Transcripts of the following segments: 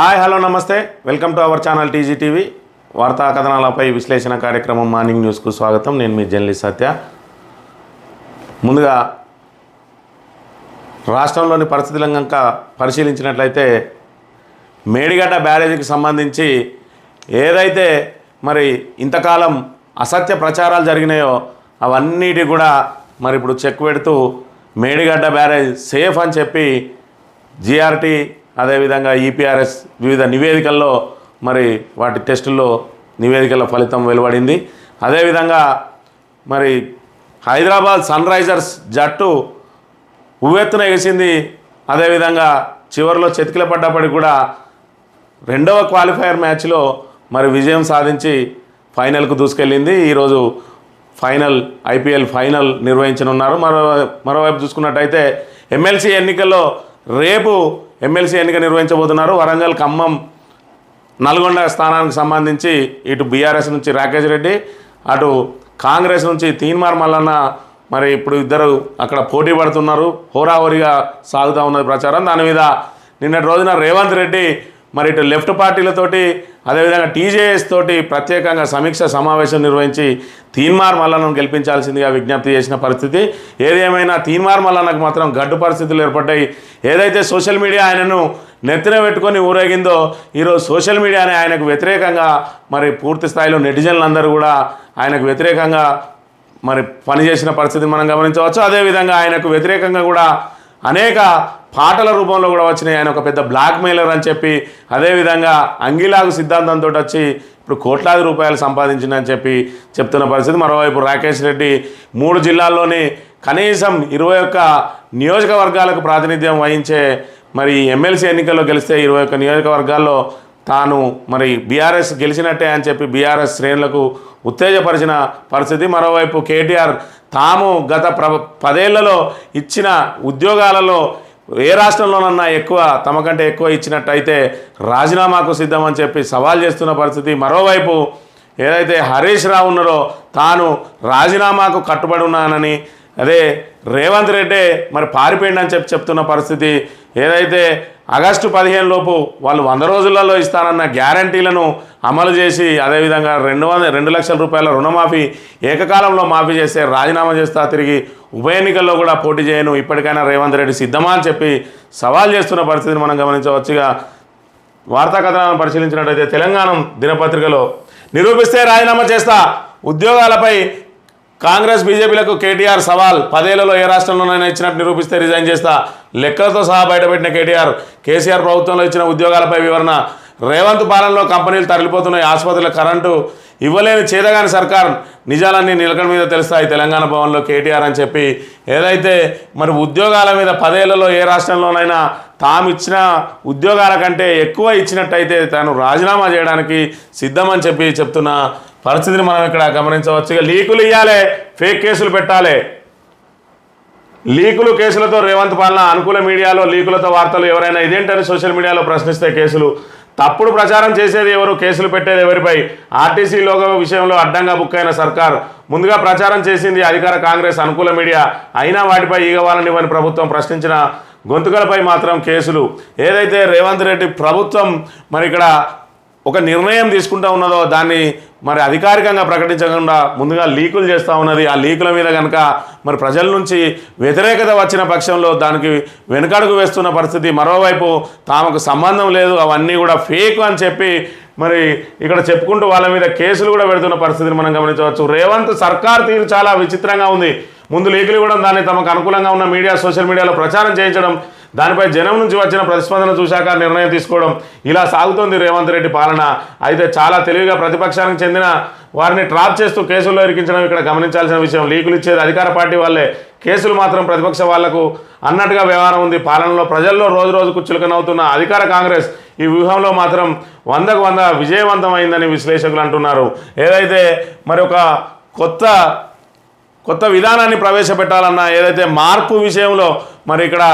Hi hello నమస్తే welcome to our channel TG TV వార్తా కథనాలపై విశ్లేషణ కార్యక్రమం మార్నింగ్ న్యూస్కు స్వాగతం. నేను మీ జర్నలిస్ట్ సత్య. ముందుగా రాష్ట్రంలోని పరిస్థితులను కనుక పరిశీలించినట్లయితే మేడిగడ్డ బ్యారేజీకి సంబంధించి ఏదైతే మరి ఇంతకాలం అసత్య ప్రచారాలు జరిగినాయో అవన్నిటి కూడా మరి ఇప్పుడు చెక్ పెడుతూ మేడిగడ్డ బ్యారేజ్ సేఫ్ అని చెప్పి జిఆర్టీ అదేవిధంగా ఈపీఆర్ఎస్ వివిధ నివేదికల్లో మరి వాటి టెస్టుల్లో నివేదికల ఫలితం వెలువడింది. అదేవిధంగా మరి హైదరాబాద్ సన్ రైజర్స్ జట్టు ఉవ్వెత్తున ఎగిసింది. అదేవిధంగా చివరిలో చెతికిల పడ్డప్పటికి కూడా రెండవ క్వాలిఫైయర్ మ్యాచ్లో మరి విజయం సాధించి ఫైనల్కు దూసుకెళ్ళింది. ఈరోజు ఫైనల్ ఐపీఎల్ ఫైనల్ నిర్వహించనున్నారు. మరోవైపు చూసుకున్నట్టయితే ఎమ్మెల్సీ ఎన్నికల్లో రేపు ఎమ్మెల్సీ ఎన్నిక నిర్వహించబోతున్నారు. వరంగల్, ఖమ్మం, నల్గొండ స్థానానికి సంబంధించి ఇటు బీఆర్ఎస్ నుంచి రాకేష్ రెడ్డి, అటు కాంగ్రెస్ నుంచి తీన్మార్ మల్లన్న మరి ఇప్పుడు ఇద్దరు అక్కడ పోటీ పడుతున్నారు. హోరాహోరీగా సాగుతూ ఉన్నది ప్రచారం. దాని మీద నిన్నటి రోజున రేవంత్ రెడ్డి మరి ఇటు లెఫ్ట్ పార్టీలతోటి అదేవిధంగా టీజేఎస్ తోటి ప్రత్యేకంగా సమీక్ష సమావేశం నిర్వహించి తీన్మార్ మల్లన్నను గెలిపించాల్సిందిగా విజ్ఞప్తి చేసిన పరిస్థితి. ఏది ఏమైనా తీన్మార్ మల్లన్నకు మాత్రం గడ్డు పరిస్థితులు ఏర్పడ్డాయి. ఏదైతే సోషల్ మీడియా ఆయనను నెత్తిన పెట్టుకొని ఊరేగిందో ఈరోజు సోషల్ మీడియానే ఆయనకు వ్యతిరేకంగా మరి పూర్తి స్థాయిలో నెటిజన్లందరూ కూడా ఆయనకు వ్యతిరేకంగా మరి పనిచేసిన పరిస్థితిని మనం గమనించవచ్చు. అదేవిధంగా ఆయనకు వ్యతిరేకంగా కూడా అనేక పాటల రూపంలో కూడా వచ్చినాయి. ఆయన ఒక పెద్ద బ్లాక్ మెయిలర్ అని చెప్పి అదేవిధంగా అంగిలాగు సిద్ధాంతంతో వచ్చి ఇప్పుడు కోట్లాది రూపాయలు సంపాదించిందని చెప్పి చెప్తున్న పరిస్థితి. మరోవైపు రాకేష్ రెడ్డి 3 జిల్లాల్లోని కనీసం 21 నియోజకవర్గాలకు ప్రాతినిధ్యం వహించే మరి ఎమ్మెల్సీ ఎన్నికల్లో గెలిస్తే 21 నియోజకవర్గాల్లో తాను మరి బీఆర్ఎస్ గెలిచినట్టే అని చెప్పి బీఆర్ఎస్ శ్రేణులకు ఉత్తేజపరిచిన పరిస్థితి. మరోవైపు కేటీఆర్ తాము గత 10 ఏళ్లలో ఇచ్చిన ఉద్యోగాలలో ఏ రాష్ట్రంలోనన్నా ఎక్కువ తమకంటే ఎక్కువ ఇచ్చినట్టయితే రాజీనామాకు సిద్ధమని చెప్పి సవాల్ చేస్తున్న పరిస్థితి. మరోవైపు ఏదైతే హరీష్ రావు ఉన్నారో తాను రాజీనామాకు కట్టుబడి ఉన్నానని అదే రేవంత్ రెడ్డి మరి పారిపోయిందని చెప్పి చెప్తున్న పరిస్థితి. ఏదైతే ఆగస్టు 15 లోపు వాళ్ళు 100 రోజులలో ఇస్తానన్న గ్యారంటీలను అమలు చేసి అదేవిధంగా 2 లక్షల రూపాయల రుణమాఫీ ఏకకాలంలో మాఫీ చేస్తే రాజీనామా చేస్తా తిరిగి ఉప ఎన్నికల్లో కూడా పోటీ చేయను ఇప్పటికైనా రేవంత్ రెడ్డి సిద్ధమా అని చెప్పి సవాల్ చేస్తున్న పరిస్థితిని మనం గమనించవచ్చుగా. వార్తా కథనాలను పరిశీలించినట్టయితే తెలంగాణ దినపత్రికలో నిరూపిస్తే రాజీనామా చేస్తా, ఉద్యోగాలపై కాంగ్రెస్ బీజేపీలకు కేటీఆర్ సవాల్, 10 ఏళ్లలో ఏ రాష్ట్రంలోనైనా ఇచ్చినట్టు నిరూపిస్తే రిజైన్ చేస్తా. లెక్కలతో సహా బయటపెట్టిన కేసీఆర్ ప్రభుత్వంలో ఇచ్చిన ఉద్యోగాలపై వివరణ. రేవంత్ పాలనలో కంపెనీలు తరలిపోతున్నాయి, ఆసుపత్రుల కరెంటు ఇవ్వలేని చేతగాని సర్కార్, నిజాలన్నీ నిలకడ మీద తెలుస్తాయి తెలంగాణ భవన్లో కేటీఆర్ అని చెప్పి ఏదైతే మరి ఉద్యోగాల మీద 10 ఏళ్లలో ఏ రాష్ట్రంలోనైనా తాము ఇచ్చిన ఉద్యోగాల కంటే ఎక్కువ ఇచ్చినట్టయితే తాను రాజీనామా చేయడానికి సిద్ధమని చెప్పి చెప్తున్న పరిస్థితిని మనం ఇక్కడ గమనించవచ్చు. ఇక లీకులు ఇవ్వాలి, ఫేక్ కేసులు పెట్టాలి. లీకులు కేసులతో రేవంత్ పాలన, అనుకూల మీడియాలో లీకులతో వార్తలు. ఎవరైనా ఇదేంటని సోషల్ మీడియాలో ప్రశ్నిస్తే కేసులు. తప్పుడు ప్రచారం చేసేది ఎవరు, కేసులు పెట్టేది ఎవరిపై? ఆర్టీసీ లోగో విషయంలో అడ్డంగా బుక్ అయిన సర్కార్. ముందుగా ప్రచారం చేసింది అధికార కాంగ్రెస్ అనుకూల మీడియా. అయినా వాటిపై ఈగవాలనివ్వని ప్రభుత్వం ప్రశ్నించిన గొంతుకలపై మాత్రం కేసులు. ఏదైతే రేవంత్ రెడ్డి ప్రభుత్వం మరి ఇక్కడ ఒక నిర్ణయం తీసుకుంటూ ఉన్నదో దాన్ని మరి అధికారికంగా ప్రకటించకుండా ముందుగా లీకులు చేస్తూ ఉన్నది. ఆ లీకుల మీద కనుక మరి ప్రజల నుంచి వ్యతిరేకత వచ్చిన పక్షంలో దానికి వెనుకడుగు వేస్తున్న పరిస్థితి. మరోవైపు తామకు సంబంధం లేదు, అవన్నీ కూడా ఫేక్ అని చెప్పి మరి ఇక్కడ చెప్పుకుంటూ వాళ్ళ మీద కేసులు కూడా పెడుతున్న పరిస్థితిని మనం గమనించవచ్చు. రేవంత్ సర్కార్ తీరు చాలా విచిత్రంగా ఉంది. ముందు లీకులు ఇవ్వడం, దాన్ని తమకు అనుకూలంగా ఉన్న మీడియా సోషల్ మీడియాలో ప్రచారం చేయించడం, దానిపై జనం నుంచి వచ్చిన ప్రతిస్పందన చూశాక నిర్ణయం తీసుకోవడం, ఇలా సాగుతోంది రేవంత్ రెడ్డి పాలన. అయితే చాలా తెలివిగా ప్రతిపక్షానికి చెందిన వారిని ట్రాప్ చేస్తూ కేసుల్లో ఇరికించడం ఇక్కడ గమనించాల్సిన విషయం. లీకులు ఇచ్చేది అధికార పార్టీ వాళ్ళే, కేసులు మాత్రం ప్రతిపక్ష వాళ్లకు అన్నట్టుగా వ్యవహారం ఉంది. పాలనలో ప్రజల్లో రోజు రోజుకు చులకనవుతున్న అధికార కాంగ్రెస్ ఈ వ్యూహంలో మాత్రం 100కు 100 విజయవంతమైందని విశ్లేషకులు అంటున్నారు. ఏదైతే మరి ఒక కొత్త విధానాన్ని ప్రవేశపెట్టాలన్న ఏదైతే మార్పు విషయంలో మరి ఇక్కడ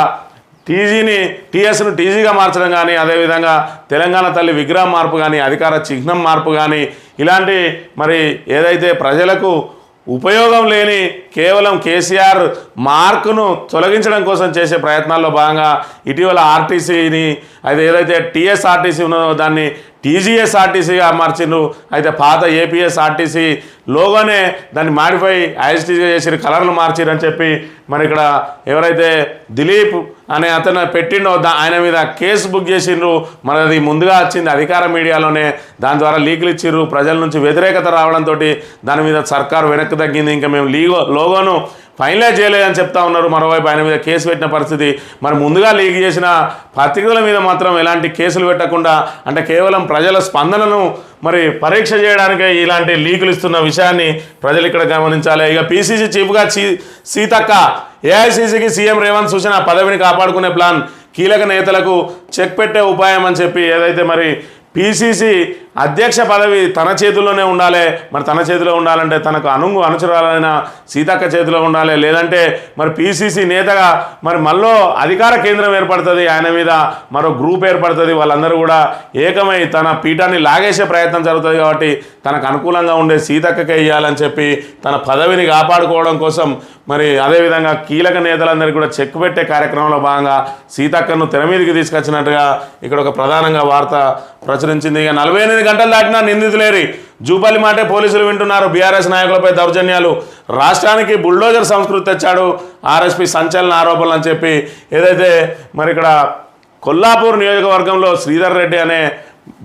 టీఎస్ను టీజీగా మార్చడం కానీ అదేవిధంగా తెలంగాణ తల్లి విగ్రహం మార్పు కానీ అధికార చిహ్నం మార్పు కానీ ఇలాంటి మరి ఏదైతే ప్రజలకు ఉపయోగం లేని కేవలం కేసీఆర్ మార్కును తొలగించడం కోసం చేసే ప్రయత్నాల్లో భాగంగా ఇటీవల ఆర్టీసీని అది ఏదైతే టీఎస్ఆర్టీసీ ఉన్నదో దాన్ని టీజీఎస్ఆర్టీసీగా మార్చిండ్రు. అయితే పాత ఏపీఎస్ఆర్టీసీ లోగోనే దాన్ని మాడిఫై ఐఎస్టీగా చేసి కలర్లు మార్చిరని చెప్పి మరి ఇక్కడ ఎవరైతే దిలీప్ అనే అతను పెట్టిండో ఆయన మీద కేసు బుక్ చేసిండ్రు. మరి అది ముందుగా వచ్చింది అధికార మీడియాలోనే, దాని ద్వారా లీకులు ఇచ్చిర్రు. ప్రజల నుంచి వ్యతిరేకత రావడంతో దాని మీద సర్కారు వెనక్కి తగ్గింది. ఇంకా మేము లోగోను ఫైనలైజ్ చేయలేదని చెప్తా ఉన్నారు. మరోవైపు ఆయన మీద కేసు పెట్టిన పరిస్థితి. మరి ముందుగా లీక్ చేసిన పత్రికల మీద మాత్రం ఎలాంటి కేసులు పెట్టకుండా, అంటే కేవలం ప్రజల స్పందనను మరి పరీక్ష చేయడానికే ఇలాంటి లీకులు ఇస్తున్న విషయాన్ని ప్రజలు ఇక్కడ గమనించాలి. ఇక పీసీసీ చీఫ్గా సీతక్క, ఏఐసీసీకి సీఎం రేవంత్ సూచన, పదవిని కాపాడుకునే ప్లాన్, కీలక నేతలకు చెక్ పెట్టే ఉపాయం అని చెప్పి ఏదైతే మరి పీసీసీ అధ్యక్ష పదవి తన చేతుల్లోనే ఉండాలి. మరి తన చేతిలో ఉండాలంటే తనకు అనుచరులైన సీతక్క చేతిలో ఉండాలి. లేదంటే మరి పీసీసీ నేతగా మరి మళ్ళీ అధికార కేంద్రం ఏర్పడుతుంది, ఆయన మీద మరో గ్రూప్ ఏర్పడుతుంది. వాళ్ళందరూ కూడా ఏకమై తన పీఠాన్ని లాగేసే ప్రయత్నం జరుగుతుంది. కాబట్టి తనకు అనుకూలంగా ఉండే సీతక్కకే ఇవ్వాలని చెప్పి తన పదవిని కాపాడుకోవడం కోసం మరి అదేవిధంగా కీలక నేతలందరికీ కూడా చెక్ పెట్టే కార్యక్రమంలో భాగంగా సీతక్కను తెర మీదకి తీసుకొచ్చినట్టుగా ఇక్కడ ఒక ప్రధానంగా వార్త ప్రచురించింది. ఇక 48 గంటలు దాటినా నిందితులేరి, జూపల్లి మాటే పోలీసులు వింటున్నారు. బీఆర్ఎస్ నాయకులపై దౌర్జన్యాలు, రాష్ట్రానికి బుల్డోజర్ సంస్కృతి తెచ్చాడు ఆర్ఎస్పీ, సంచలన ఆరోపణలు అని చెప్పి ఏదైతే మరి ఇక్కడ కొల్లాపూర్ నియోజకవర్గంలో శ్రీధర్ రెడ్డి అనే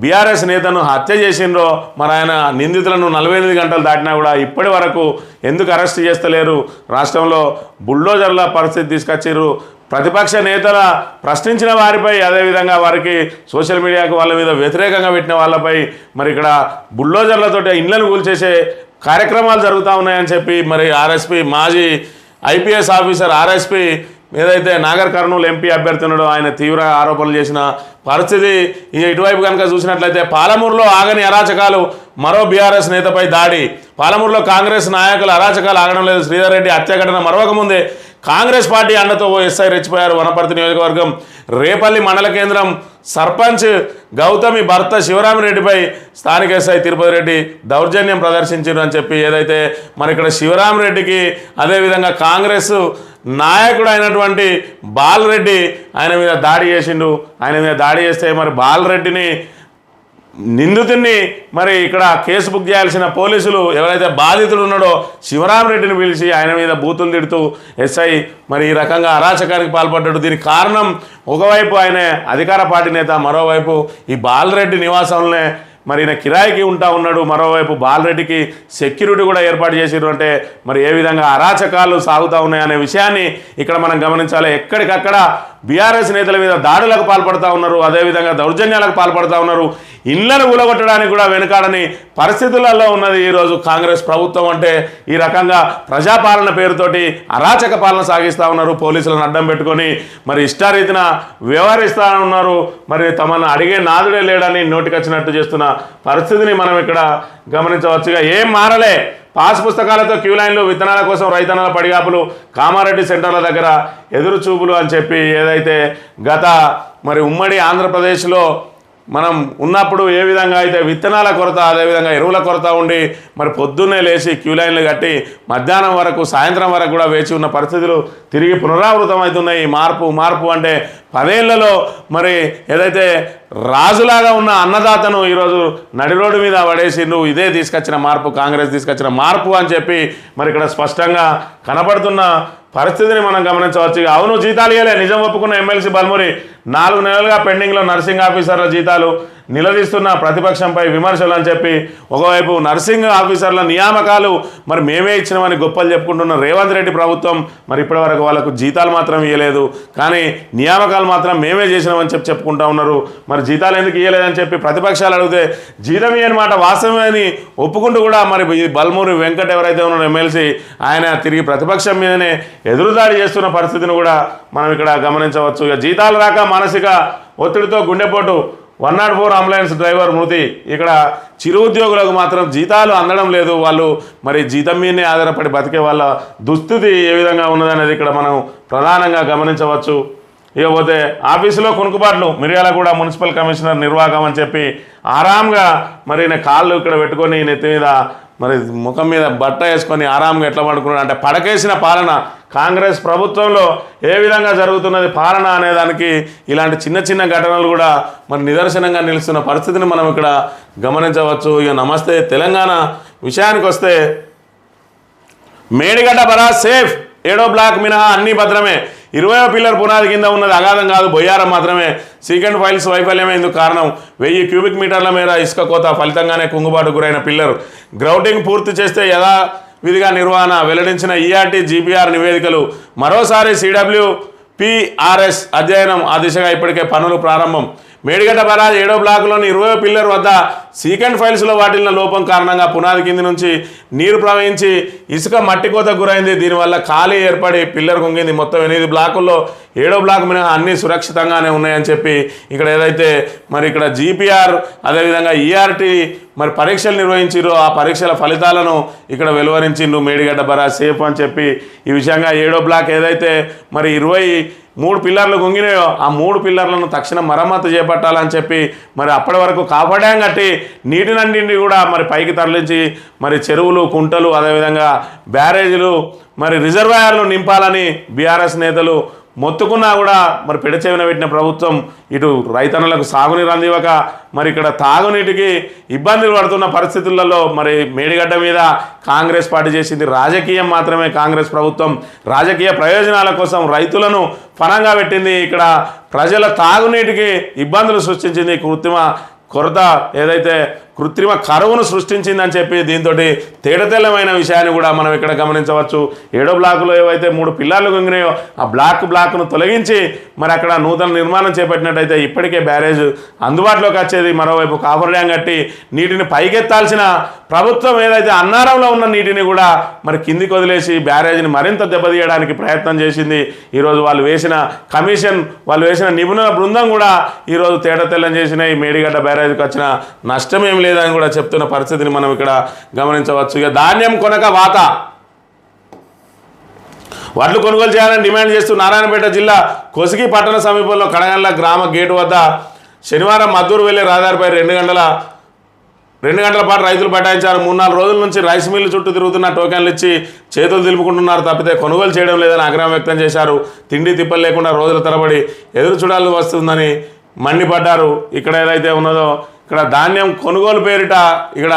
బీఆర్ఎస్ నేతను హత్య చేసిండ్రో మరి ఆయన నిందితులను 48 గంటలు దాటినా కూడా ఇప్పటి వరకు ఎందుకు అరెస్ట్ చేస్తలేరు? రాష్ట్రంలో బుల్డోజర్ల పరిస్థితి తీసుకొచ్చిర్రు. ప్రతిపక్ష నేతల ప్రశ్నించిన వారిపై, అదేవిధంగా వారికి సోషల్ మీడియాకు వాళ్ళ మీద వ్యతిరేకంగా పెట్టిన వాళ్ళపై మరి ఇక్కడ బుల్డోజర్లతో ఇళ్లను కూల్చేసే కార్యక్రమాలు జరుగుతూ ఉన్నాయని చెప్పి మరి ఆర్ఎస్పీ, మాజీ ఐపీఎస్ ఆఫీసర్ ఆర్ఎస్పీ ఏదైతే నాగర్ కర్నూలు ఎంపీ అభ్యర్థి ఉన్నాడో ఆయన తీవ్ర ఆరోపణలు చేసిన పరిస్థితి. ఇటువైపు కనుక చూసినట్లయితే పాలమూరులో ఆగని అరాచకాలు, మరో బీఆర్ఎస్ నేతపై దాడి. పాలమూరులో కాంగ్రెస్ నాయకుల అరాచకాలు ఆగడం లేదు. శ్రీధర్ రెడ్డి హత్య ఘటన మరొక ముందే కాంగ్రెస్ పార్టీ అండతో ఓ ఎస్ఐ రెచ్చిపోయారు. వనపర్తి నియోజకవర్గం రేపల్లి మండల కేంద్రం సర్పంచ్ గౌతమి భర్త శివరామిరెడ్డిపై స్థానిక ఎస్ఐ తిరుపతి రెడ్డి దౌర్జన్యం ప్రదర్శించారు అని చెప్పి ఏదైతే మరి ఇక్కడ శివరామిరెడ్డికి అదేవిధంగా కాంగ్రెస్ నాయకుడు అయినటువంటి బాలరెడ్డి ఆయన మీద దాడి చేసిండు. ఆయన మీద దాడి చేస్తే మరి బాలరెడ్డిని నిందితుడిని మరి ఇక్కడ కేసు బుక్ చేయాల్సిన పోలీసులు ఎవరైతే బాధితుడు ఉన్నాడో శివరామిరెడ్డిని పిలిచి ఆయన మీద బూతులు తిడుతూ ఎస్ఐ మరి ఈ రకంగా అరాచకానికి పాల్పడ్డాడు. దీనికి కారణం ఒకవైపు ఆయన అధికార పార్టీ నేత, మరోవైపు ఈ బాలరెడ్డి నివాసంలోనే మరి ఈయన కిరాయికి ఉన్నాడు. మరోవైపు బాలరెడ్డికి సెక్యూరిటీ కూడా ఏర్పాటు చేసిరు. అంటే మరి ఏ విధంగా అరాచకాలు సాగుతూ ఉన్నాయనే విషయాన్ని ఇక్కడ మనం గమనించాలి. ఎక్కడికక్కడ బీఆర్ఎస్ నేతల మీద దాడులకు పాల్పడుతూ ఉన్నారు, అదేవిధంగా దౌర్జన్యాలకు పాల్పడుతూ ఉన్నారు. ఇళ్లను కూలగొట్టడానికి కూడా వెనుకాడని పరిస్థితులలో ఉన్నది ఈరోజు కాంగ్రెస్ ప్రభుత్వం. అంటే ఈ రకంగా ప్రజాపాలన పేరుతోటి అరాచక పాలన సాగిస్తూ ఉన్నారు. పోలీసులను అడ్డం పెట్టుకొని మరి ఇష్టారీతిన వ్యవహరిస్తూ ఉన్నారు. మరి తమను అడిగే నాదుడే లేడని నోటికొచ్చినట్టు చేస్తున్న పరిస్థితిని మనం ఇక్కడ గమనించవచ్చుగా. ఏం మారలే, పాస్ పుస్తకాలతో క్యూ లైన్లు, విత్తనాల కోసం రైతన్నల పడిగాపులు, కామారెడ్డి సెంటర్ల దగ్గర ఎదురు చూపులు అని చెప్పి ఏదైతే గత మరి ఉమ్మడి ఆంధ్రప్రదేశ్లో మనం ఉన్నప్పుడు ఏ విధంగా అయితే విత్తనాల కొరత, అదేవిధంగా ఎరువుల కొరత ఉండి మరి పొద్దున్నే లేచి క్యూ లైన్లు కట్టి మధ్యాహ్నం వరకు, సాయంత్రం వరకు కూడా వేచి ఉన్న పరిస్థితులు తిరిగి పునరావృతం అవుతున్నాయి. మార్పు అంటే 10 ఏళ్లలో మరి ఏదైతే రాజులాగా ఉన్న అన్నదాతను ఈరోజు నడి రోడ్డు మీద పడేసిండు. ఇదే తీసుకొచ్చిన మార్పు, కాంగ్రెస్ తీసుకొచ్చిన మార్పు అని చెప్పి మరి ఇక్కడ స్పష్టంగా కనపడుతున్న పరిస్థితిని మనం గమనించవచ్చు. అవును, జీతాలు ఇవ్వలే, నిజం ఒప్పుకున్న ఎమ్మెల్సీ బల్మురి. 4 నెలలుగా పెండింగ్లో నర్సింగ్ ఆఫీసర్ల జీతాలు నిలదీస్తున్న ప్రతిపక్షంపై విమర్శలు అని చెప్పి ఒకవైపు నర్సింగ్ ఆఫీసర్ల నియామకాలు మరి మేమే ఇచ్చినామని గొప్పలు చెప్పుకుంటున్న రేవంత్ రెడ్డి ప్రభుత్వం మరి ఇప్పటివరకు వాళ్ళకు జీతాలు మాత్రం ఇవ్వలేదు, కానీ నియామకాలు మాత్రం మేమే చేసినామని చెప్పుకుంటా ఉన్నారు. మరి జీతాలు ఎందుకు ఇవ్వలేదని చెప్పి ప్రతిపక్షాలు అడిగితే జీతం ఇవ్వని మాట వాస్తవమే అని ఒప్పుకుంటూ కూడా మరి బల్మూరి వెంకట్ ఎవరైతే ఉన్నారో ఎమ్మెల్సీ, ఆయన తిరిగి ప్రతిపక్షం మీదనే ఎదురుదాడి చేస్తున్న పరిస్థితిని కూడా మనం ఇక్కడ గమనించవచ్చు. ఇక జీతాలు రాక మానసిక ఒత్తిడితో గుండెపోటు, 104 అంబులెన్స్ డ్రైవర్ మృతి. ఇక్కడ చిరు ఉద్యోగులకు మాత్రం జీతాలు అందడం లేదు. వాళ్ళు మరి జీతం మీదనే ఆధారపడి బతికే వాళ్ళ దుస్థితి ఏ విధంగా ఉన్నదనేది ఇక్కడ మనం ప్రధానంగా గమనించవచ్చు. ఇకపోతే ఆఫీసులో కునుకుబాట్లు మిర్యాలగూడ మున్సిపల్ కమిషనర్ నిర్వాహకం అని చెప్పి ఆరాంగా మరి ఈయన కాళ్ళు ఇక్కడ పెట్టుకొని నెత్తి మీద మరి ముఖం మీద బట్ట వేసుకొని ఆరాంగా ఎట్లా పడుకున్నాడు అంటే పడకేసిన పాలన కాంగ్రెస్ ప్రభుత్వంలో ఏ విధంగా జరుగుతున్నది పాలన అనేదానికి ఇలాంటి చిన్న చిన్న ఘటనలు కూడా మరి నిదర్శనంగా నిలుస్తున్న పరిస్థితిని మనం ఇక్కడ గమనించవచ్చు. ఇక నమస్తే తెలంగాణ విషయానికి వస్తే మేడిగడ్డ బరాజ్ సేఫ్ 7వ బ్లాక్ మినహా అన్ని భద్రమే. 20వ పిల్లర్ పునాది కింద ఉన్నది అగాధం కాదు, బొయ్యారం మాత్రమే. సీకెండ్ ఫైల్స్ వైఫల్యమే ఇందుకు కారణం. 1000 క్యూబిక్ మీటర్ల మేర ఇసుక కోత ఫలితంగానే కుంగుబాటు గురైన పిల్లర్. గ్రౌటింగ్ పూర్తి చేస్తే యథావిధిగా నిర్వహణ వెల్లడించిన ఈఆర్టీ జీపీఆర్ నివేదికలు. మరోసారి CWPRS అధ్యయనం. ఆ దిశగా ఇప్పటికే పనులు ప్రారంభం. మేడిగడ్డ బరాజ్ 7వ బ్లాకులోని 20వ పిల్లర్ వద్ద సీకెండ్ ఫైల్స్లో వాటిల్లిన లోపం కారణంగా పునాది కింది నుంచి నీరు ప్రవహించి ఇసుక మట్టి కోత గురైంది. దీనివల్ల ఖాళీ ఏర్పడి పిల్లర్ కుంగింది. మొత్తం 8 బ్లాకుల్లో 7వ బ్లాక్ మినహా అన్నీ సురక్షితంగానే ఉన్నాయని చెప్పి ఇక్కడ ఏదైతే మరి ఇక్కడ జీపీఆర్ అదేవిధంగా ఈఆర్టీ మరి పరీక్షలు నిర్వహించారో ఆ పరీక్షల ఫలితాలను ఇక్కడ వెలువరించిండు. మేడిగడ్డ బరాజ్ సేఫ్ అని చెప్పి ఈ విషయంగా 7వ బ్లాక్ ఏదైతే మరి 23 పిల్లర్లు గుంగినాయో ఆ 3 పిల్లర్లను తక్షణ మరమ్మతు చేపట్టాలని చెప్పి మరి అప్పటి వరకు కాపాడాం కట్టి నీటినంటిని కూడా మరి పైకి తరలించి మరి చెరువులు కుంటలు అదేవిధంగా బ్యారేజీలు మరి రిజర్వాయర్లు నింపాలని బీఆర్ఎస్ నేతలు మొత్తుకున్నా కూడా మరి పెడచెవిన పెట్టిన ప్రభుత్వం ఇటు రైతన్నలకు సాగునీరు అందివ్వక మరి ఇక్కడ తాగునీటికి ఇబ్బందులు పడుతున్న పరిస్థితులలో మరి మేడిగడ్డ మీద కాంగ్రెస్ పార్టీ చేసింది రాజకీయం మాత్రమే. కాంగ్రెస్ ప్రభుత్వం రాజకీయ ప్రయోజనాల కోసం రైతులను పణంగా పెట్టింది. ఇక్కడ ప్రజల తాగునీటికి ఇబ్బందులు సృష్టించింది. కొరత ఏదైతే కృత్రిమ కరువును సృష్టించిందని చెప్పి దీంతో తేటతెల్లమైన విషయాన్ని కూడా మనం ఇక్కడ గమనించవచ్చు. 7వ బ్లాకులో ఏవైతే 3 పిల్లర్లు గుంగినాయో ఆ బ్లాక్ను తొలగించి మరి అక్కడ నూతన నిర్మాణం చేపట్టినట్టయితే ఇప్పటికే బ్యారేజ్ అందుబాటులోకి వచ్చేది. మరోవైపు కాఫర్ డ్యాం కట్టి నీటిని పైకెత్తాల్సిన ప్రభుత్వం ఏదైతే అన్నారంలో ఉన్న నీటిని కూడా మరి కిందికి వదిలేసి బ్యారేజ్ని మరింత దెబ్బతీయడానికి ప్రయత్నం చేసింది. ఈరోజు వాళ్ళు వేసిన కమిషన్ వాళ్ళు వేసిన నిపుణుల బృందం కూడా ఈరోజు తేటతెల్లం చేసిన ఈ మేడిగడ్డ బ్యారేజ్కి వచ్చిన నష్టం ఏం లేదని కూడా చెప్తున్న పరిస్థితిని మనం ఇక్కడ గమనించవచ్చు. ఇక ధాన్యం కొనక వాత వడ్లు కొనుగోలు చేయాలని డిమాండ్ చేస్తూ నారాయణపేట జిల్లా కొసిగి పట్టణ సమీపంలో కడగండ్ల గ్రామ గేటు వద్ద శనివారం మద్దూరు వెళ్లే రహదారిపై 2 గంటల పాటు రైతులు బైఠాయించారు. 3-4 రోజుల నుంచి రైస్ మిల్లు చుట్టూ తిరుగుతున్న టోకెన్లు ఇచ్చి చేతులు దిలుపుకుంటున్నారు తప్పితే కొనుగోలు చేయడం లేదని ఆగ్రహం వ్యక్తం చేశారు. తిండి తిప్పలు లేకుండా రోజుల తరబడి ఎదురు చూడాల్సి వస్తుందని మండిపడ్డారు. ఇక్కడ ఏదైతే ఉన్నదో ఇక్కడ ధాన్యం కొనుగోలు పేరిట ఇక్కడ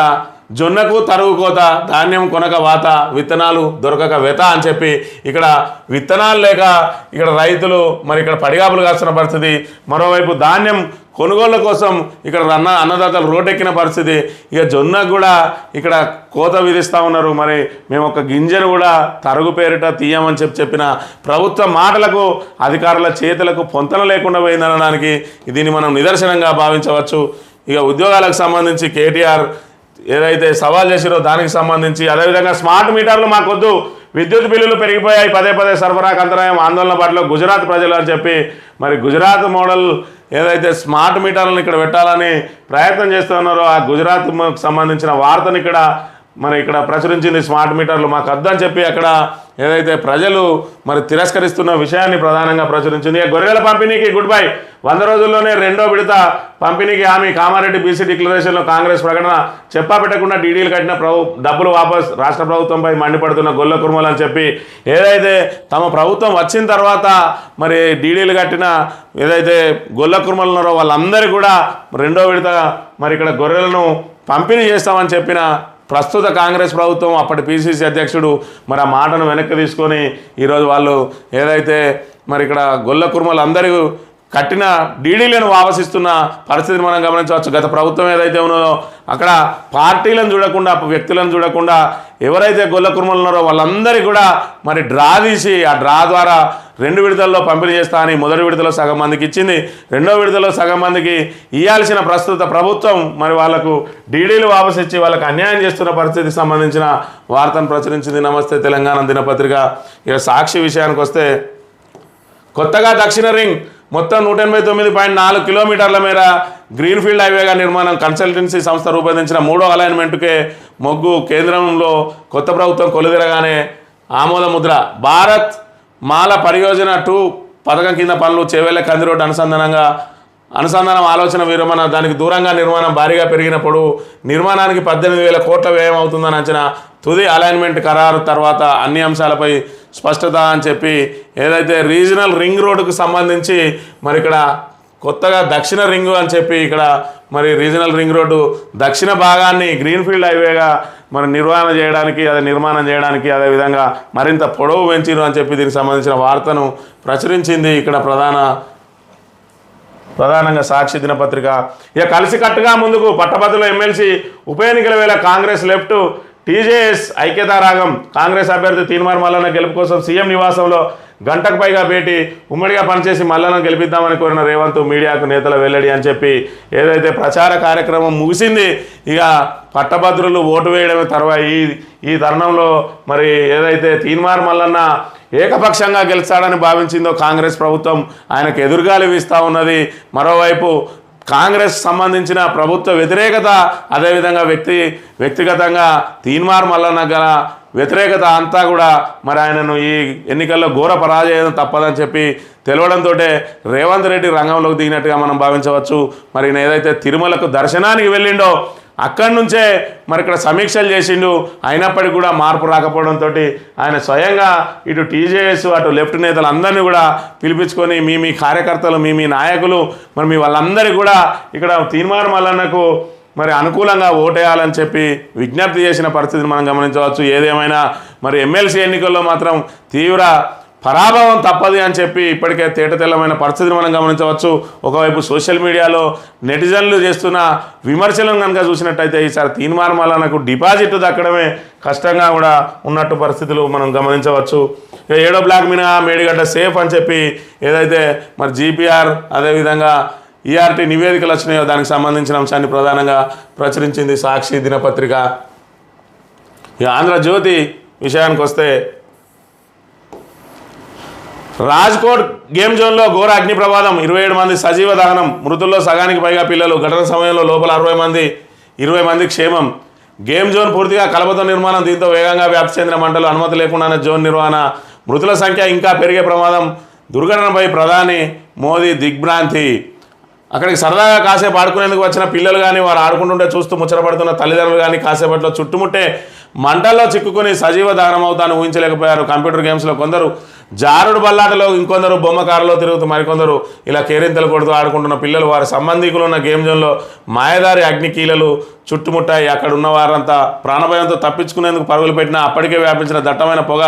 జొన్నకు తరుగు కోత, ధాన్యం కొనక వాత, విత్తనాలు దొరకక వెత అని చెప్పి ఇక్కడ విత్తనాలు లేక ఇక్కడ రైతులు మరి ఇక్కడ పడిగాపులు కాస్తున్న పరిస్థితి. మరోవైపు ధాన్యం కొనుగోళ్ల కోసం ఇక్కడ అన్నదాతలు రోడ్డెక్కిన పరిస్థితి. ఇక జొన్నకు కూడా ఇక్కడ కోత విధిస్తూ ఉన్నారు. మరి మేము ఒక గింజను కూడా తరుగు పేరిట తీయమని చెప్పిన ప్రభుత్వ మాటలకు అధికారుల చేతులకు పొంతన లేకుండా పోయిందనడానికి దీన్ని మనం నిదర్శనంగా భావించవచ్చు. ఇక ఉద్యోగాలకు సంబంధించి కేటీఆర్ ఏదైతే సవాల్ చేసిరో దానికి సంబంధించి అదేవిధంగా స్మార్ట్ మీటర్లు మాకొద్దు, విద్యుత్ బిల్లులు పెరిగిపోయాయి, పదే సరఫరాకు అంతరాయం, ఆందోళన పట్ల గుజరాత్ ప్రజలు అని చెప్పి మరి గుజరాత్ మోడల్ ఏదైతే స్మార్ట్ మీటర్లను ఇక్కడ పెట్టాలని ప్రయత్నం చేస్తున్నారో ఆ గుజరాత్కు సంబంధించిన వార్తను ఇక్కడ ప్రచురించింది. స్మార్ట్ మీటర్లు మాకు వద్దని చెప్పి అక్కడ ఏదైతే ప్రజలు మరి తిరస్కరిస్తున్న విషయాన్ని ప్రధానంగా ప్రచురించింది. గొర్రెల పంపిణీకి గుడ్ బై, 100 రోజుల్లోనే 2వ విడత పంపిణీకి హామీ. కామారెడ్డి బీసీ డిక్లరేషన్లో కాంగ్రెస్ ప్రకటన. చెప్పా పెట్టకుండా డీడీలు కట్టిన డబ్బులు వాపస్, రాష్ట్ర ప్రభుత్వంపై మండిపడుతున్న గొల్ల కుర్మలు అని చెప్పి ఏదైతే తమ ప్రభుత్వం వచ్చిన తర్వాత మరి డీడీలు కట్టిన ఏదైతే గొల్ల కుర్మలు ఉన్నారో వాళ్ళందరూ కూడా 2వ విడత మరి ఇక్కడ గొర్రెలను పంపిణీ చేస్తామని చెప్పిన ప్రస్తుత కాంగ్రెస్ ప్రభుత్వం అప్పటి పిసిసి అధ్యక్షుడు మరి ఆ మాటను వెనక్కి తీసుకొని ఈరోజు వాళ్ళు ఏదైతే మరి ఇక్కడ గొల్ల కుర్మలు అందరూ కట్టిన డీడీలను వాపసిస్తున్న పరిస్థితిని మనం గమనించవచ్చు. గత ప్రభుత్వం ఏదైతే ఉన్నదో అక్కడ పార్టీలను చూడకుండా వ్యక్తులను చూడకుండా ఎవరైతే గొల్ల కుర్మలు ఉన్నారో వాళ్ళందరికీ కూడా మరి డ్రా తీసి ఆ డ్రా ద్వారా 2 విడతల్లో పంపిణీ చేస్తా అని మొదటి విడతలో సగం మందికి ఇచ్చింది. 2వ విడతలో సగం మందికి ఇవ్వాల్సిన ప్రస్తుత ప్రభుత్వం మరి వాళ్లకు డీడీలు వాపసు ఇచ్చి వాళ్ళకి అన్యాయం చేస్తున్న పరిస్థితికి సంబంధించిన వార్తను ప్రచురించింది నమస్తే తెలంగాణ దినపత్రిక. ఇక సాక్షి విషయానికి వస్తే కొత్తగా దక్షిణ రింగ్ మొత్తం 189.4 కిలోమీటర్ల మేర గ్రీన్ఫీల్డ్ హైవేగా నిర్మాణం. కన్సల్టెన్సీ సంస్థ రూపొందించిన 3వ అలైన్మెంట్కే మొగ్గు. కేంద్రంలో కొత్త ప్రభుత్వం కొలుదిరగానే ఆమోద ముద్ర. భారత్ మాల పరియోజన 2 పథకం కింద పనులు చేవెళ్ళ కంది రోడ్డు అనుసంధానం ఆలోచన విరమణ, దానికి దూరంగా నిర్మాణం భారీగా పెరిగినప్పుడు నిర్మాణానికి 18,000 కోట్ల వ్యయం అవుతుందని అంచనా, తుది అలైన్మెంట్ ఖరారు తర్వాత అన్ని అంశాలపై స్పష్టత అని చెప్పి ఏదైతే రీజనల్ రింగ్ రోడ్డుకు సంబంధించి మరి ఇక్కడ కొత్తగా దక్షిణ రింగు అని చెప్పి ఇక్కడ మరి రీజనల్ రింగ్ రోడ్డు దక్షిణ భాగాన్ని గ్రీన్ఫీల్డ్ హైవేగా మరి నిర్మాణం చేయడానికి అదేవిధంగా మరింత పొడవు పెంచిరు అని చెప్పి దీనికి సంబంధించిన వార్తను ప్రచురించింది ఇక్కడ ప్రధానంగా సాక్షి దినపత్రిక. ఇక కలిసికట్టుగా ముందుకు పట్టభద్రుల ఎమ్మెల్సీ ఉప ఎన్నికల వేళ కాంగ్రెస్ లెఫ్ట్ టీజేఎస్ ఐక్యతారాగం. కాంగ్రెస్ అభ్యర్థి తీన్మార్ మల్లన్న గెలుపు కోసం సీఎం నివాసంలో గంటకు పైగా భేటీ, ఉమ్మడిగా పనిచేసి మల్లన్నను గెలిపిద్దామని కోరిన రేవంత్ మీడియాకు నేతల వెల్లడి అని చెప్పి ఏదైతే ప్రచార కార్యక్రమం ముగిసింది. ఇక పట్టభద్రులు ఓటు వేయడమే తర్వాత ఈ తరుణంలో మరి ఏదైతే తీన్మార్ మల్లన్న ఏకపక్షంగా గెలిచాడని భావించిందో కాంగ్రెస్ ప్రభుత్వం ఆయనకు ఎదురుగాలి వీస్తూ ఉన్నది. మరోవైపు కాంగ్రెస్ సంబంధించిన ప్రభుత్వ వ్యతిరేకత, అదేవిధంగా వ్యక్తిగతంగా తీన్మార్ మల్లన్న గల వ్యతిరేకత అంతా కూడా మరి ఆయనను ఈ ఎన్నికల్లో ఘోర పరాజయం తప్పదని చెప్పి తెలవడంతో రేవంత్ రెడ్డి రంగంలోకి దిగినట్టుగా మనం భావించవచ్చు. మరి ఏదైతే తిరుమలకు దర్శనానికి వెళ్ళిండో అక్కడి నుంచే మరి ఇక్కడ సమీక్షలు చేసిండు. అయినప్పటికీ కూడా మార్పు రాకపోవడంతో ఆయన స్వయంగా ఇటు టీజేఎస్ అటు లెఫ్ట్ నేతలు అందరినీ కూడా పిలిపించుకొని మీ కార్యకర్తలు మీ నాయకులు మరి మీ వాళ్ళందరికీ కూడా ఇక్కడ తీన్మార్ మల్లన్నకు మరి అనుకూలంగా ఓటేయాలని చెప్పి విజ్ఞప్తి చేసిన పరిస్థితిని మనం గమనించవచ్చు. ఏదేమైనా మరి ఎమ్మెల్సీ ఎన్నికల్లో మాత్రం తీవ్ర పరాభవం తప్పదు అని చెప్పి ఇప్పటికే తేటతెల్లమైన పరిస్థితిని మనం గమనించవచ్చు. ఒకవైపు సోషల్ మీడియాలో నెటిజన్లు చేస్తున్న విమర్శలను కనుక చూసినట్టయితే ఈసారి తీన్మార్ మల్లన్నకు డిపాజిట్ దక్కడమే కష్టంగా కూడా ఉన్నట్టు పరిస్థితులు మనం గమనించవచ్చు. 7వ బ్లాక్ మినహా మేడిగడ్డ సేఫ్ అని చెప్పి ఏదైతే మరి జీపీఆర్ అదేవిధంగా ఈఆర్టీ నివేదికలు వచ్చినాయో దానికి సంబంధించిన అంశాన్ని ప్రధానంగా ప్రచురించింది సాక్షి దినపత్రిక. ఇక ఆంధ్రజ్యోతి విషయానికి వస్తే రాజ్కోట్ గేమ్ జోన్లో ఘోర అగ్ని ప్రమాదం, 27 మంది సజీవ దహనం, మృతుల్లో సగానికి పైగా పిల్లలు. ఘటన సమయంలో లోపల 60 మంది, 20 మంది క్షేమం. గేమ్ జోన్ పూర్తిగా కలపతో నిర్మాణం, దీంతో వేగంగా వ్యాప్తి చెందిన మంటలు, అనుమతి లేకుండానే జోన్ నిర్వహణ, మృతుల సంఖ్య ఇంకా పెరిగే ప్రమాదం. దుర్ఘటనపై ప్రధాని మోదీ దిగ్భ్రాంతి. అక్కడికి సరదాగా కాసేపు ఆడుకునేందుకు వచ్చిన పిల్లలు కానీ వారు ఆడుకుంటుంటే చూస్తూ ముచ్చటపడుతున్న తల్లిదండ్రులు కానీ కాసేపట్లో చుట్టుముట్టే మంటల్లో చిక్కుకొని సజీవ దహనం అవుతాను ఊహించలేకపోయారు. కంప్యూటర్ గేమ్స్లో కొందరు జారుడు బల్లాటలో, ఇంకొందరు బొమ్మ కారులో తిరుగుతూ మరికొందరు ఇలా కేరింతలు కొడుతూ ఆడుకుంటున్న పిల్లలు వారి సంబంధికులు ఉన్న గేమ్ జోన్లో మాయదారి అగ్నికీలలు చుట్టుముట్టాయి. అక్కడ ఉన్న వారంతా ప్రాణభయంతో తప్పించుకునేందుకు పరుగులు పెట్టినా అప్పటికే వ్యాపించిన దట్టమైన పొగ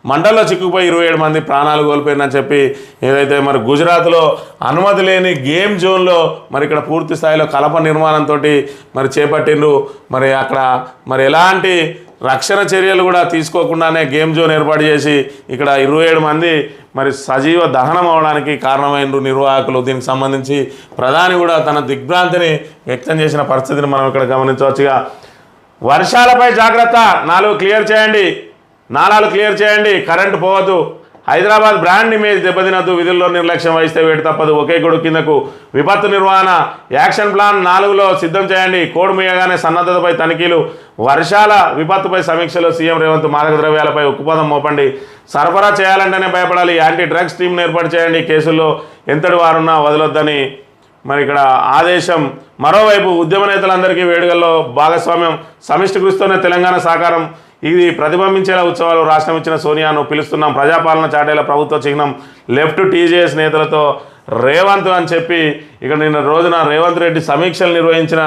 మంటల్లో చిక్కుపోయి 27 మంది ప్రాణాలు కోల్పోయినని చెప్పి ఏదైతే మరి గుజరాత్లో అనుమతి లేని గేమ్ జోన్లో మరి ఇక్కడ పూర్తి స్థాయిలో కలప నిర్మాణంతో మరి చేపట్టిండ్రు. మరి అక్కడ మరి ఎలాంటి రక్షణ చర్యలు కూడా తీసుకోకుండానే గేమ్ జోన్ ఏర్పాటు చేసి ఇక్కడ 27 మంది మరి సజీవ దహనం అవడానికి కారణమైన నిర్వాహకులు. దీనికి సంబంధించి ప్రధాని కూడా తన దిగ్భ్రాంతిని వ్యక్తం చేసిన పరిస్థితిని మనం ఇక్కడ గమనించవచ్చుగా. వర్షాలపై జాగ్రత్త, నాలాలు క్లియర్ చేయండి, కరెంటు పోవద్దు. హైదరాబాద్ బ్రాండ్ ఇమేజ్ దెబ్బతినద్దు, విధుల్లో నిర్లక్ష్యం వహిస్తే వేటు తప్పదు. ఒకే గొడుగు కిందకు విపత్తు నిర్వహణ యాక్షన్ ప్లాన్ 4లో సిద్ధం చేయండి. కోడ్ ముయ్యగానే సన్నద్ధతపై తనిఖీలు. వర్షాల విపత్తుపై సమీక్షలో సీఎం రేవంత్. మాదక ద్రవ్యాలపై ఉక్కుపాదం మోపండి. సరఫరా చేయాలంటేనే భయపడాలి. యాంటీ డ్రగ్స్ టీంను ఏర్పాటు చేయండి. కేసుల్లో ఎంతటి వారున్నా వదలొద్దని మరి ఇక్కడ ఆదేశం. మరోవైపు ఉద్యమ నేతలందరికీ వేడుకల్లో భాగస్వామ్యం, సమిష్టి కృషితోనే తెలంగాణ సాకారం. ఇది ప్రతిబింబించేలా ఉత్సవాలు. రాష్ట్రం ఇచ్చిన సోనియాను పిలుస్తున్నాం. ప్రజాపాలన చాటేలా ప్రభుత్వ చిహ్నం. లెఫ్ట్ టీజేఎస్ నేతలతో రేవంత్ అని చెప్పి ఇక్కడ నిన్న రోజున రేవంత్ రెడ్డి సమీక్షలు నిర్వహించిన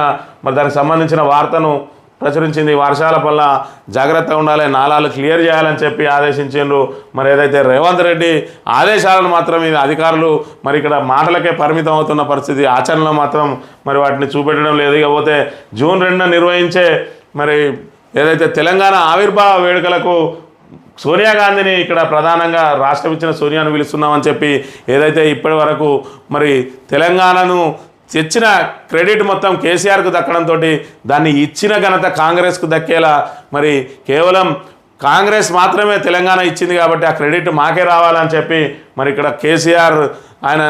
మరి దానికి సంబంధించిన వార్తను ప్రచురించింది. వర్షాల వల్ల జాగ్రత్తగా ఉండాలి, నాలాలు క్లియర్ చేయాలని చెప్పి ఆదేశించిండ్రు. మరి ఏదైతే రేవంత్ రెడ్డి ఆదేశాలను మాత్రం ఇది అధికారులు మరి ఇక్కడ మాటలకే పరిమితం అవుతున్న పరిస్థితి, ఆచరణలో మాత్రం మరి వాటిని చూపెట్టడం లేదు. ఇకపోతే జూన్ 2న నిర్వహించే మరి ఏదైతే తెలంగాణ ఆవిర్భావ వేడుకలకు సోనియా గాంధీని ఇక్కడ ప్రధానంగా రాష్ట్రం ఇచ్చిన సోనియాను పిలుస్తున్నామని చెప్పి ఏదైతే ఇప్పటి వరకు మరి తెలంగాణను తెచ్చిన క్రెడిట్ మొత్తం కేసీఆర్కు దక్కడంతో దాన్ని ఇచ్చిన ఘనత కాంగ్రెస్కు దక్కేలా మరి కేవలం కాంగ్రెస్ మాత్రమే తెలంగాణ ఇచ్చింది కాబట్టి ఆ క్రెడిట్ మాకే రావాలని చెప్పి మరి ఇక్కడ కేసీఆర్ ఆయన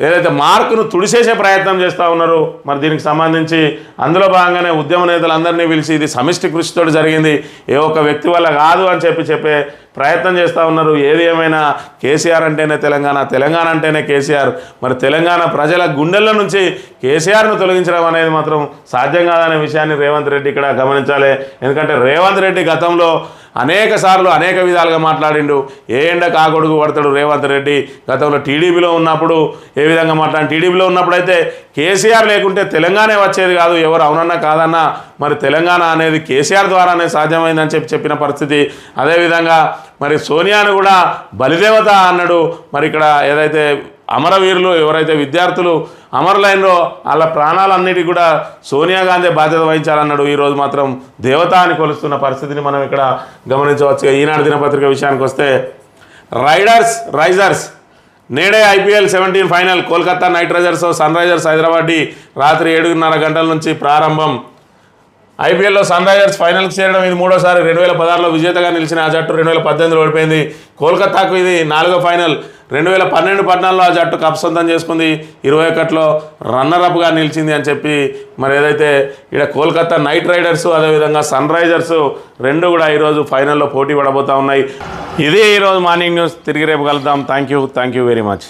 ఏదైతే మార్కును తుడిసేసే ప్రయత్నం చేస్తూ ఉన్నారు. మరి దీనికి సంబంధించి అందులో భాగంగానే ఉద్యమ నేతలందరినీ పిలిచి ఇది సమిష్టి కృషితో జరిగింది, ఏ ఒక్క వ్యక్తి వల్ల కాదు అని చెప్పే ప్రయత్నం చేస్తూ ఉన్నారు. ఏది ఏమైనా కేసీఆర్ అంటేనే తెలంగాణ, తెలంగాణ అంటేనే కేసీఆర్. మరి తెలంగాణ ప్రజల గుండెల నుంచి కేసీఆర్ను తొలగించడం అనేది మాత్రం సాధ్యం కాదనే విషయాన్ని రేవంత్ రెడ్డి ఇక్కడ గమనించాలి. ఎందుకంటే రేవంత్ రెడ్డి గతంలో అనేక సార్లు అనేక విధాలుగా మాట్లాడిండు. ఏ ఎండ కాగొడుగు పడతాడు రేవంత్ రెడ్డి. గతంలో టీడీపీలో ఉన్నప్పుడు ఏ విధంగా మాట్లాడి, టీడీపీలో ఉన్నప్పుడు అయితే కేసీఆర్ లేకుంటే తెలంగాణ వచ్చేది కాదు, ఎవరు అవునన్నా కాదన్నా మరి తెలంగాణ అనేది కేసీఆర్ ద్వారానే సాధ్యమైందని చెప్పిన పరిస్థితి. అదేవిధంగా మరి సోనియాను కూడా బలిదేవత అన్నాడు. మరి ఇక్కడ ఏదైతే అమరవీరులు ఎవరైతే విద్యార్థులు అమరులైనరో వాళ్ళ ప్రాణాలన్నిటికీ కూడా సోనియా గాంధీ బాధ్యత వహించాలన్నాడు. ఈరోజు మాత్రం దేవత అని కొలుస్తున్న పరిస్థితిని మనం ఇక్కడ గమనించవచ్చు. ఈనాడు దినపత్రిక విషయానికి వస్తే రైజర్స్ నేడే IPL 17 final. Kolkata Knight Riders Sunrisers Hyderabad రాత్రి 7:30 గంటల నుంచి ప్రారంభం. ఐపీఎల్లో సన్ రైజర్స్ ఫైనల్కి చేరడం ఇది మూడోసారి. 2016లో విజేతగా నిలిచిన ఆ జట్టు 2018లో ఓడిపోయింది. కోల్కతాకు ఇది 4వ ఫైనల్. 2012-14లో ఆ జట్టు కప్ సొంతం చేసుకుంది. 21లో రన్నరప్గా నిలిచింది అని చెప్పి మరి ఏదైతే ఇక్కడ కోల్కతా నైట్ రైడర్స్ అదేవిధంగా సన్ రైజర్స్ రెండు కూడా ఈరోజు ఫైనల్లో పోటీ పడబోతూ ఉన్నాయి. ఇదే ఈరోజు మార్నింగ్ న్యూస్. తిరిగి రేపు కలుద్దాం. Thank you very much.